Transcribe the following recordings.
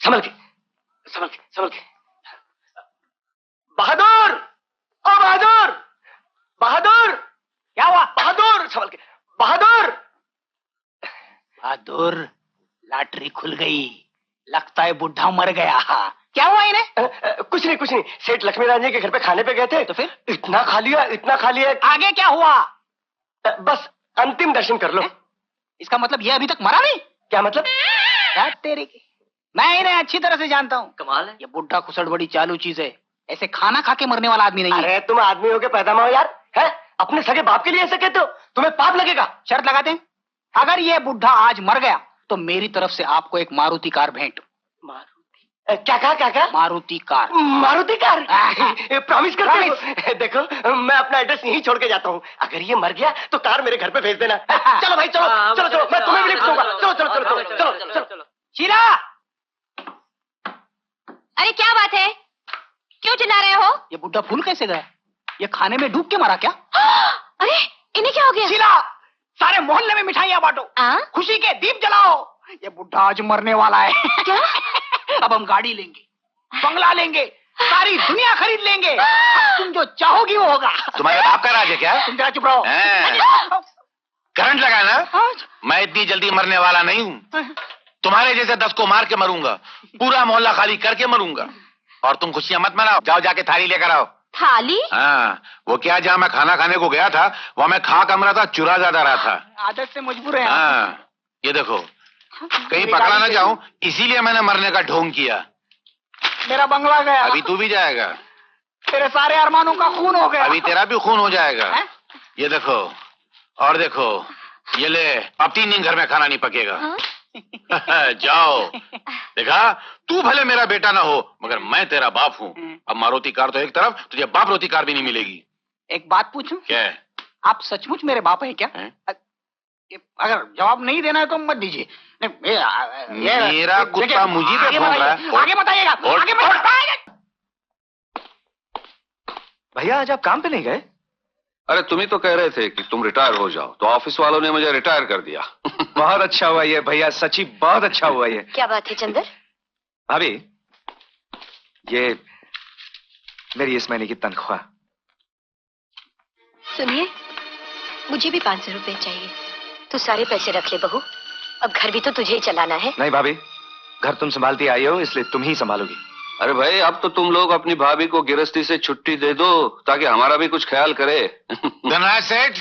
संभल के, संभल के, संभल के। बहादुर, ओ बहादुर, बहादुर, क्या हुआ? बहादुर, संभल के, बहादुर। बहादुर, लॉटरी खुल गई, लगता है बुढ़ा मर गया। क्या हुआ इन्हें? कुछ नहीं, कुछ नहीं। सेठ लक्ष्मीनारायण जी के घर पे खाने पे गए थे, तो फिर इतना खा लिया, इतना खा लिया। आगे क्या हुआ? बस अंतिम दर्शन कर लो। इसका मतलब ये अभी तक मरा नहीं? क्या मतलब? तेरे की, मैं इन्हें अच्छी तरह से जानता हूँ। कमाल है। ये बुढ़ा खुसड़ बड़ी चालू चीज है, ऐसे खाना खा के मरने वाला आदमी नहीं है। अरे तुम आदमी हो के पैदा हो यार, है? अपने सगे बाप के लिए ऐसे कहते हो? तुम्हें पाप लगेगा। शर्त लगाते हैं, अगर ये बुढ़ा आज मर गया तो मेरी तरफ से आपको एक मारुति कार भेंट। मारुति? क्या कहा, क्या कहा? Maruti car. Maruti car? Promise करते हो? देखो मैं अपना एड्रेस यहीं छोड़ के जाता हूँ, अगर ये मर गया तो कार मेरे घर पे भेज देना। चलो भाई, चलो चलो चलो, मैं तुम्हें भी लिफ्ट दूंगा। चलो चलो चलो चलो चलो चलो चलो। शीला, अरे क्या बात है, क्यों चिल्ला रहे हो? ये बुढ़ा फूल कैसे गया? ये खाने में डूब के मरा क्या? अरे इन्हें क्या हो गया? शीला, सारे मोहल्ले में मिठाइयाँ बांटो, खुशी के दीप जलाओ। ये बुढ़ा आज मरने वाला है। क्या? अब हम गाड़ी लेंगे, बंगला लेंगे, सारी दुनिया खरीद लेंगे। तुम जो चाहोगी वो होगा। तुम्हारे बाप का राज है क्या? तुम जरा चुप रहो। करंट लगाना? मैं इतनी जल्दी मरने वाला नहीं हूँ। तुम्हारे जैसे 10 को मार के मरूंगा, पूरा मोहल्ला खाली करके मरूंगा। और तुम खुशियां मत मनाओ, जाओ जाके थाली लेकर आओ। थाली? हाँ, वो क्या, जहाँ मैं खाना खाने को गया था वहाँ मैं खा कम रहा था, चुरा ज्यादा रहा था। आदत से मजबूर है। हाँ, ये देखो, कहीं पकड़ा ना जाऊं, इसीलिए मैंने मरने का ढोंग किया। मेरा बंगला गया। अभी तू भी जाएगा। तेरे सारे अरमानों का खून हो गया। अभी तेरा भी खून हो जाएगा। ये देखो, और देखो, ये ले, अब 3 दिन घर में खाना नहीं पकेगा। जाओ। देखा, तू भले मेरा बेटा ना हो मगर मैं तेरा बाप हूँ। अब मारुति कार तो एक तरफ, तुझे बाप रोती कार भी नहीं मिलेगी। एक बात पूछूं? क्या? आप सचमुच मेरे बाप हैं क्या? अगर जवाब नहीं देना है तो मत दीजिए। मेरा कुत्ता मुझे पे भौंक रहा है। आगे बताइएगा, आगे बताइएगा। भैया आज आप काम पे नहीं गए? अरे तुम ही तो कह रहे थे कि तुम रिटायर हो जाओ, तो ऑफिस वालों ने मुझे रिटायर कर दिया। बहुत अच्छा हुआ ये भैया, सच्ची बहुत अच्छा हुआ ये। क्या बात है चंदर? भाभी, ये मेरी इस महीने की तनख्वाह। सुनिए, मुझे भी 500 रुपए चाहिए। तू सारे पैसे रख ले बहू, अब घर भी तो तुझे ही चलाना है। नहीं भाभी, घर तुम संभालती आई हो इसलिए तुम ही संभालोगी। अरे भाई, अब तो तुम लोग अपनी भाभी को गिरस्ती से छुट्टी दे दो ताकि हमारा भी कुछ ख्याल करे। धनराज सेठ।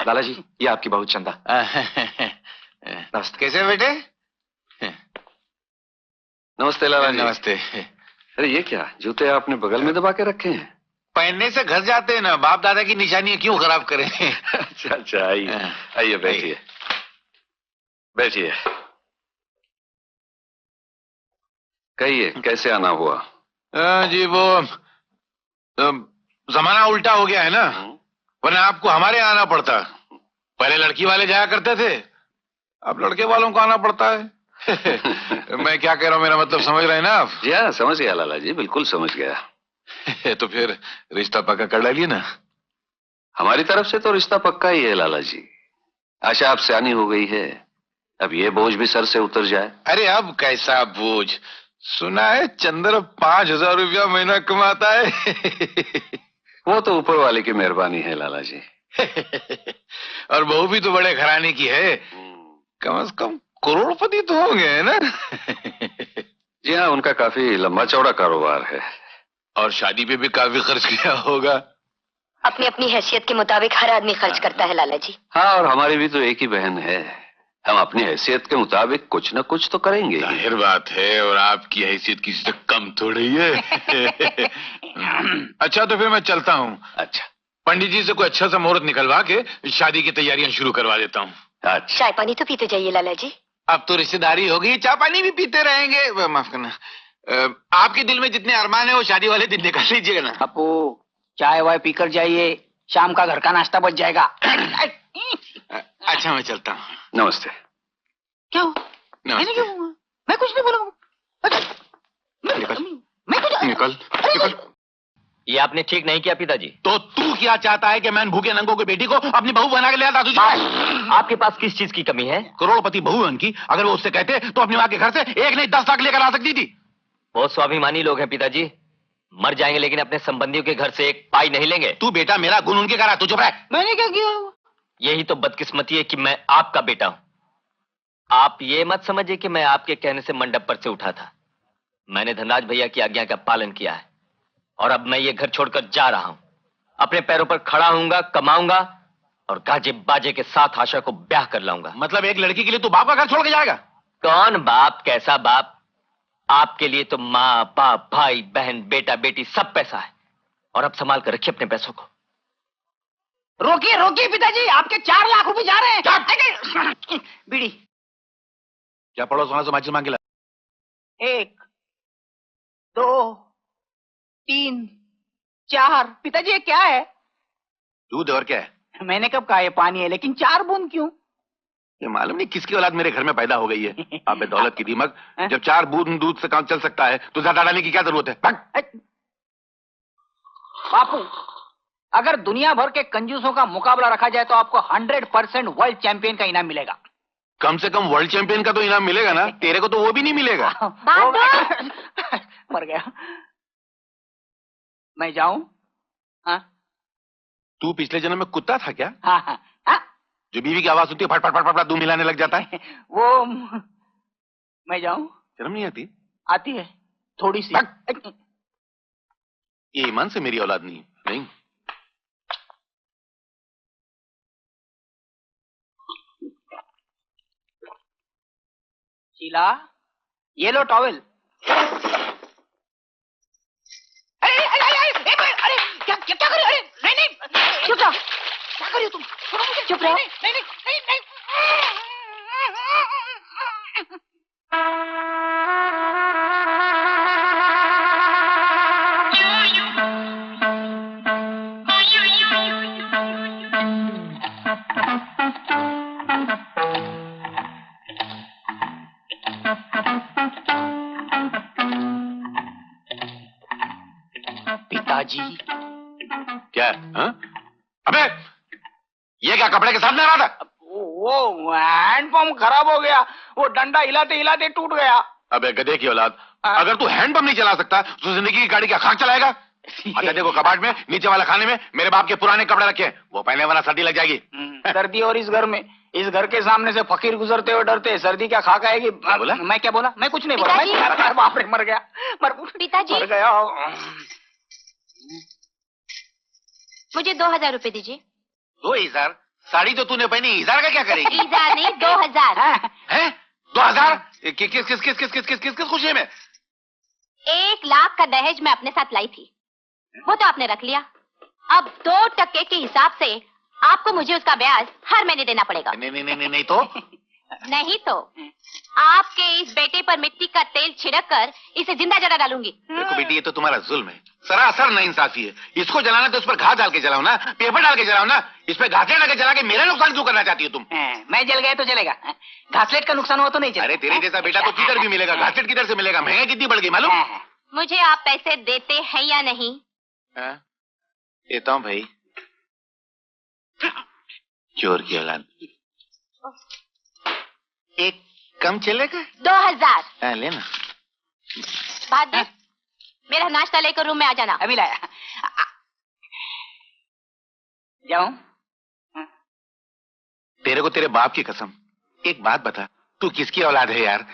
लाला जी, ये आपकी बहू चंदा। नमस्ते। कैसे बेटे? नमस्ते लाला जी। नमस्ते। अरे ये क्या, जूते आपने बगल में दबा के रखे हैं? पहनने से घर जाते हैं ना, बाप दादा की निशानियां क्यों खराब करें। अच्छा अच्छा, आइए आइए, बैठिए बैठिए। कहिए, कैसे आना हुआ? जी वो जमाना उल्टा हो गया है ना, वरना आपको हमारे यहाँ आना पड़ता। पहले लड़की वाले जाया करते थे, अब लड़के वालों को आना पड़ता है। मैं क्या कह रहा हूँ, मेरा मतलब समझ रहे हैं ना आप? जी हाँ, समझ गया लाला जी, बिल्कुल समझ गया। तो फिर रिश्ता पक्का कर डालिए ना। हमारी तरफ से तो रिश्ता पक्का ही है लाला जी। आशा आप सियानी हो गई है, अब ये बोझ भी सर से उतर जाए। अरे अब कैसा बोझ, सुना है चंद्र 5,000 रुपया महीना कमाता है। वो तो ऊपर वाले की मेहरबानी है लाला जी। और बहू भी तो बड़े घराने की है, कम से कम करोड़पति तो होंगे, है ना? जी हाँ, उनका काफी लंबा चौड़ा कारोबार है। और शादी पे भी काफी खर्च किया होगा। अपनी अपनी हैसियत के मुताबिक हर आदमी खर्च करता है लाला जी। हाँ, और हमारी भी तो एक ही बहन है, हम अपनी हैसियत के मुताबिक कुछ न कुछ तो करेंगे। जाहिर बात है, और आपकी हैसियत किसी से कम थोड़ी है। अच्छा, तो फिर मैं चलता हूँ। अच्छा, पंडित जी से कोई अच्छा सा मुहूर्त निकलवा के शादी की तैयारियां शुरू करवा देता हूँ। अच्छा। चाय पानी तो पीते जाइए लाला जी। अब तो रिश्तेदारी होगी, चाय पानी भी पीते रहेंगे। माफ करना, आपके दिल में जितने अरमान है वो शादी वाले दिन निकाल लीजिएगा ना। अपू, चाय वाय पीकर जाइए, शाम का घर का नाश्ता बच जाएगा। अच्छा, मैं चलता हूँ। नमस्ते। क्या हो? नमस्ते। मैं कुछ नहीं बोलूंगा। निकल निकल निकल। ये आपने ठीक नहीं किया पिताजी। तो तू क्या चाहता है कि मैं इन भूखे नंगों की बेटी को अपनी बहू बना के ले आता? तुझे आपके पास किस चीज की कमी है? करोड़पति बहू है उनकी, अगर वो उससे कहते तो अपनी माँ के घर से एक नहीं 10 लाख लेकर आ सकती थी। वो स्वाभिमानी लोग हैं पिताजी, मर जाएंगे लेकिन अपने संबंधियों के घर से एक पाई नहीं लेंगे। तू बेटा मेरा गुण उनके घर, तू चुप रह। मैंने क्या किया? यही तो बदकिस्मती है कि मैं आपका बेटा हूं। आप ये मत समझिए कि मैं आपके कहने से मंडप पर से उठा था। मैंने धनराज भैया की आज्ञा का पालन किया है और अब मैं ये घर छोड़कर जा रहा हूं। अपने पैरों पर खड़ा होऊंगा, कमाऊंगा और गाजे बाजे के साथ आशा को ब्याह कर लाऊंगा। मतलब एक लड़की के लिए तू बाप का घर छोड़ के जाएगा? कौन बाप, कैसा बाप? आपके लिए तो माँ बाप, भाई बहन, बेटा बेटी सब पैसा है। और अब संभाल कर रखिए अपने पैसों को। रोकिए रोकिए पिताजी, आपके 4 लाख रुपए जा रहे हैं। बीड़ी। क्या पड़ोस वाला से माचिस मांग के ला? 1 2 3 4। पिताजी ये क्या है? दूध और क्या है? मैंने कब कहा ये पानी है, लेकिन 4 बूंद क्यों? ये मालूम नहीं किसकी औलाद मेरे घर में पैदा हो गई है। आप दौलत की दीमक, जब 4 बूंद दूध से काम चल सकता है तो ज्यादा डालने की क्या जरूरत है? बापू, अगर दुनिया भर के कंजूसों का मुकाबला रखा जाए तो आपको 100% वर्ल्ड चैंपियन का इनाम मिलेगा। कम से कम वर्ल्ड चैंपियन का तो इनाम मिलेगा ना, तेरे को तो वो भी नहीं मिलेगा। मर गया। मैं जाऊं? हाँ? तू पिछले जन्म में कुत्ता था क्या? हाँ हाँ हाँ? जो बीवी की आवाज सुनती है फट फट फट फट दूध मिलाने लग जाता है? वो मैं जाऊं? शर्म नहीं आती? आती है थोड़ी सी। ये ईमान से मेरी औलाद नहीं। शीला, ये लो टॉवेल। अरे क्या कर रहे हो? अरे नहीं चुप रहो। क्या कर रही हो तुम? चुप रहो। नहीं। पिताजी क्या? हाँ? अबे ये क्या कपड़े के साथ ले रहा था? वो हैंडपंप खराब हो गया, वो डंडा हिलाते हिलाते टूट गया। अबे गधे की औलाद, अगर तू हैंडपंप नहीं चला सकता तो जिंदगी की गाड़ी क्या खाक चलाएगा? अच्छा देखो, कबाड़ में नीचे वाला खाने में मेरे बाप के पुराने कपड़े रखे हैं, वो पहने वरना सर्दी लग जाएगी। सर्दी और इस घर में, इस घर के सामने से फकीर गुजरते हुए डरते, सर्दी क्या खाक आएगी? बोला? मैं क्या बोला? मैं कुछ नहीं बोला। मैं बाप रे, मर गया। पिताजी, मर गया। मुझे 2000 रुपए दीजिए। 2000? साड़ी तो तूने पहनी, 1000 का क्या करेगी? 1000 नहीं, 2000 हैं? 2000? किस खुशी में? 1 लाख का दहेज मैं अपने साथ लाई थी, वो तो आपने रख लिया। अब 2% के हिसाब से आपको मुझे उसका ब्याज हर महीने देना पड़ेगा। नहीं तो? नहीं तो आपके इस बेटे पर मिट्टी का तेल छिड़क कर इसे जिंदा जला डालूंगी। देखो बेटी, ये तो तुम्हारा जुल्म है, सरासर नाइंसाफी है। इसको जलाना तो इस पर घास डाल के जलाओ ना, पेपर डाल के जलाओ ना। इस पे घासलेट डाल के जला के मेरा नुकसान क्यों करना चाहती हो तुम? मैं जल गया तो जलेगा, घासलेट का नुकसान हुआ तो नहीं चलेगा। अरे तेरे जैसा बेटा तो किधर भी मिलेगा, घासलेट किधर से मिलेगा? महंगाई कितनी बढ़ गई मालूम? मुझे आप पैसे देते हैं या नहीं? देता हूँ भाई। चोर की औलाद। एक कम चलेगा? 2000। लेना। बहादुर, मेरा नाश्ता लेकर रूम में आ जाना। अभी लाया। जाऊं? तेरे को तेरे बाप की कसम, एक बात बता, तू किसकी औलाद है यार?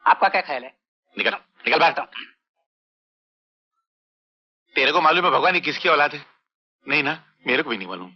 आपका क्या ख्याल है? निकल बाहर। तेरे को मालूम है भगवान ये किसकी औलाद है? नहीं ना, मेरे को भी नहीं मालूम।